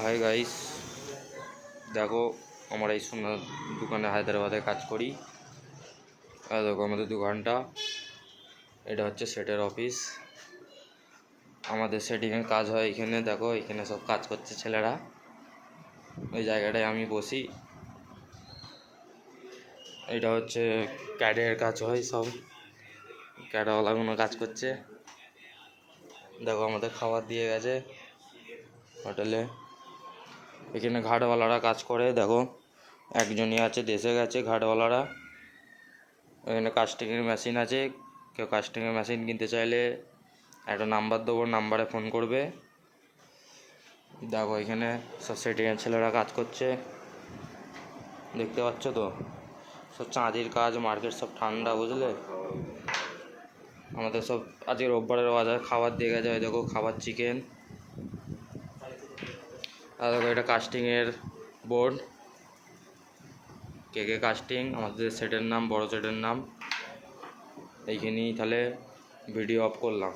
Hi guys, দেখো আমরা এই সোনার দোকানে হায়দ্রাবাদে কাজ করি। আর দেখো আমাদের 2 ঘন্টা। এটা হচ্ছে সেটের অফিস, আমাদের সেটিংয়ের কাজ হয় এখানে। দেখো এখানে সব কাজ করছে ছেলেরা। ওই জায়গাটায় আমি বসি। এটা হচ্ছে ক্যাডের কাজ হয়, সব ক্যাডওয়ালাগুলো কাজ করছে। দেখো আমাদের খাবার দিয়ে গেছে হোটেলে। এখানে ঘাটওয়ালারা কাজ করে। দেখো একজনই আছে, দেশে গেছে ঘাটওয়ালারা। এখানে কাস্টিংয়ের মেশিন আছে, কেউ কাস্টিংয়ের মেশিন কিনতে চাইলে একটা নাম্বার দেবো, নাম্বারে ফোন করবে। দেখো এখানে সব সেটিংয়ের ছেলেরা কাজ করছে, দেখতে পাচ্ছ তো। সব চাঁদির কাজ, মার্কেট সব ঠান্ডা, বুঝলে। আমাদের সব আজকে রোববারের বাজার খাবার দিয়ে গেছে। দেখো খাবার চিকেন। আর দেখো এটা কাস্টিংয়ের বোর্ড, কে কাস্টিং, আমাদের সেটের নাম, বড় সেটের নাম। এইখানেই তাহলে ভিডিও অফ করলাম।